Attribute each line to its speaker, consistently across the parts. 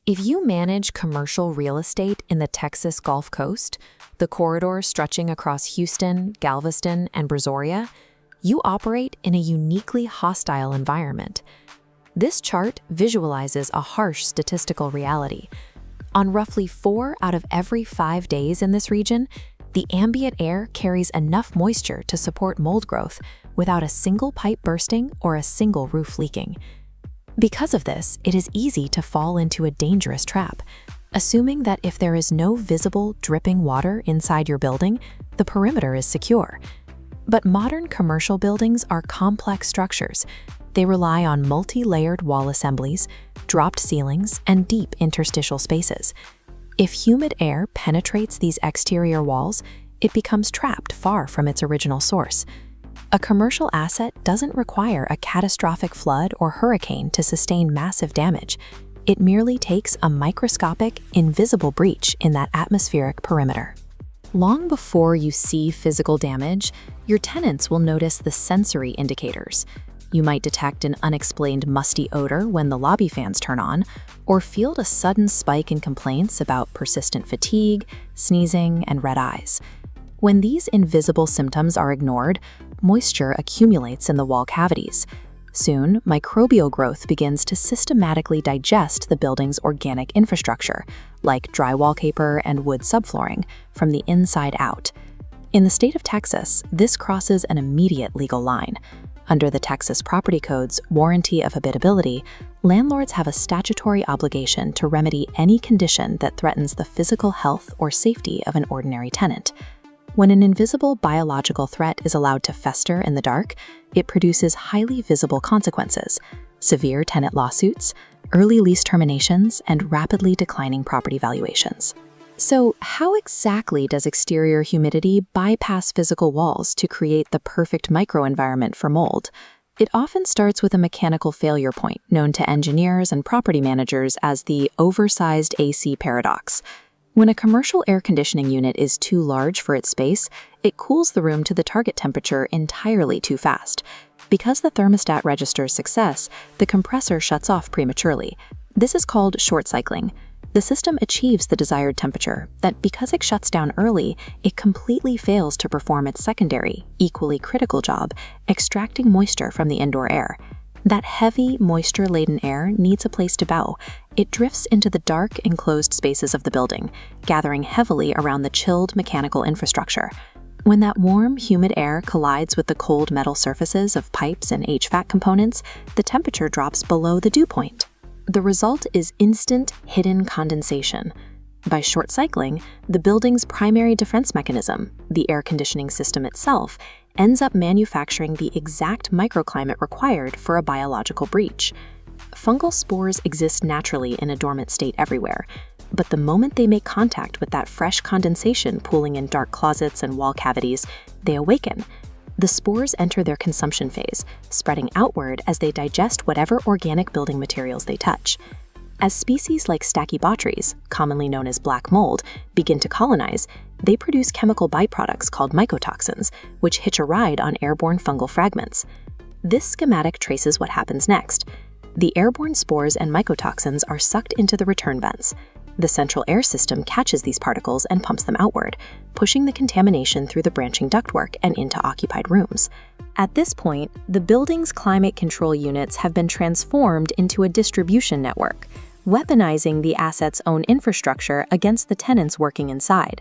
Speaker 1: If you manage commercial real estate in the Texas Gulf Coast, the corridor stretching across Houston, Galveston, and Brazoria, you operate in a uniquely hostile environment. This chart visualizes a harsh statistical reality. On roughly 4 out of every 5 days in this region, the ambient air carries enough moisture to support mold growth without a single pipe bursting or a single roof leaking. Because of this, it is easy to fall into a dangerous trap, assuming that if there is no visible, dripping water inside your building, the perimeter is secure. But modern commercial buildings are complex structures. They rely on multi-layered wall assemblies, dropped ceilings, and deep interstitial spaces. If humid air penetrates these exterior walls, it becomes trapped far from its original source. A commercial asset doesn't require a catastrophic flood or hurricane to sustain massive damage. It merely takes a microscopic, invisible breach in that atmospheric perimeter. Long before you see physical damage, your tenants will notice the sensory indicators. You might detect an unexplained musty odor when the lobby fans turn on, or feel a sudden spike in complaints about persistent fatigue, sneezing, and red eyes. When these invisible symptoms are ignored, moisture accumulates in the wall cavities. Soon, microbial growth begins to systematically digest the building's organic infrastructure, like dry wallpaper and wood subflooring, from the inside out. In the state of Texas, this crosses an immediate legal line. Under the Texas Property Code's warranty of habitability, landlords have a statutory obligation to remedy any condition that threatens the physical health or safety of an ordinary tenant. When an invisible biological threat is allowed to fester in the dark, it produces highly visible consequences: severe tenant lawsuits, early lease terminations, and rapidly declining property valuations. So, how exactly does exterior humidity bypass physical walls to create the perfect microenvironment for mold? It often starts with a mechanical failure point known to engineers and property managers as the oversized AC paradox. When a commercial air conditioning unit is too large for its space, it cools the room to the target temperature entirely too fast. Because the thermostat registers success, the compressor shuts off prematurely. This is called short cycling. The system achieves the desired temperature, that because it shuts down early, it completely fails to perform its secondary, equally critical job, extracting moisture from the indoor air. That heavy, moisture-laden air needs a place to bow. It drifts into the dark, enclosed spaces of the building, gathering heavily around the chilled mechanical infrastructure. When that warm, humid air collides with the cold metal surfaces of pipes and HVAC components, the temperature drops below the dew point. The result is instant, hidden condensation. By short cycling, the building's primary defense mechanism, the air conditioning system itself, ends up manufacturing the exact microclimate required for a biological breach. Fungal spores exist naturally in a dormant state everywhere, but the moment they make contact with that fresh condensation pooling in dark closets and wall cavities, they awaken. The spores enter their consumption phase, spreading outward as they digest whatever organic building materials they touch. As species like Stachybotrys, commonly known as black mold, begin to colonize, they produce chemical byproducts called mycotoxins, which hitch a ride on airborne fungal fragments. This schematic traces what happens next. The airborne spores and mycotoxins are sucked into the return vents. The central air system catches these particles and pumps them outward, pushing the contamination through the branching ductwork and into occupied rooms. At this point, the building's climate control units have been transformed into a distribution network, weaponizing the asset's own infrastructure against the tenants working inside.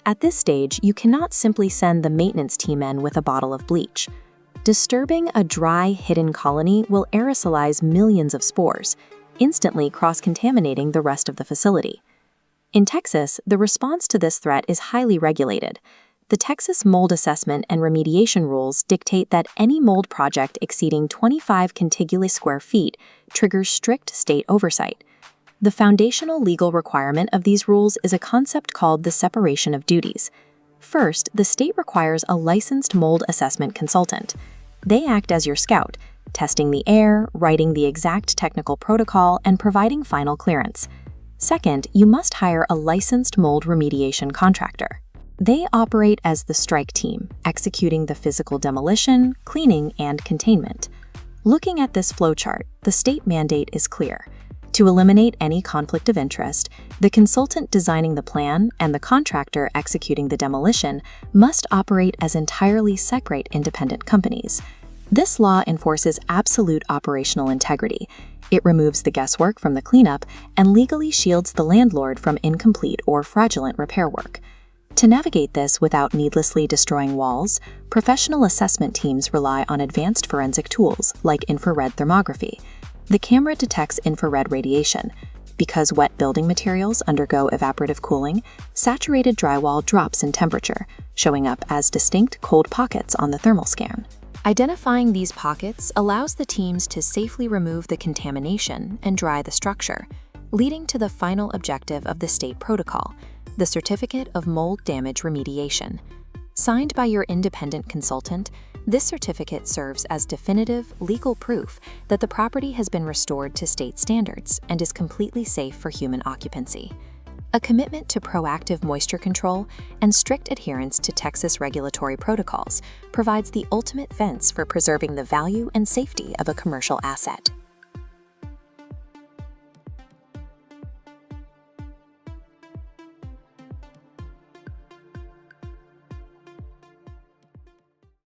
Speaker 1: At this stage, you cannot simply send the maintenance team in with a bottle of bleach. Disturbing a dry, hidden colony will aerosolize millions of spores, instantly cross-contaminating the rest of the facility. In Texas, the response to this threat is highly regulated. The Texas Mold Assessment and Remediation Rules dictate that any mold project exceeding 25 contiguous square feet triggers strict state oversight. The foundational legal requirement of these rules is a concept called the separation of duties. First, the state requires a licensed mold assessment consultant. They act as your scout, testing the air, writing the exact technical protocol, and providing final clearance. Second, you must hire a licensed mold remediation contractor. They operate as the strike team, executing the physical demolition, cleaning, and containment. Looking at this flowchart, the state mandate is clear. To eliminate any conflict of interest, the consultant designing the plan and the contractor executing the demolition must operate as entirely separate independent companies. This law enforces absolute operational integrity. It removes the guesswork from the cleanup and legally shields the landlord from incomplete or fraudulent repair work. To navigate this without needlessly destroying walls, professional assessment teams rely on advanced forensic tools like infrared thermography. The camera detects infrared radiation. Because wet building materials undergo evaporative cooling, saturated drywall drops in temperature, showing up as distinct cold pockets on the thermal scan. Identifying these pockets allows the teams to safely remove the contamination and dry the structure, leading to the final objective of the state protocol, the Certificate of Mold Damage Remediation. Signed by your independent consultant, this certificate serves as definitive legal proof that the property has been restored to state standards and is completely safe for human occupancy. A commitment to proactive moisture control and strict adherence to Texas regulatory protocols provides the ultimate fence for preserving the value and safety of a commercial asset.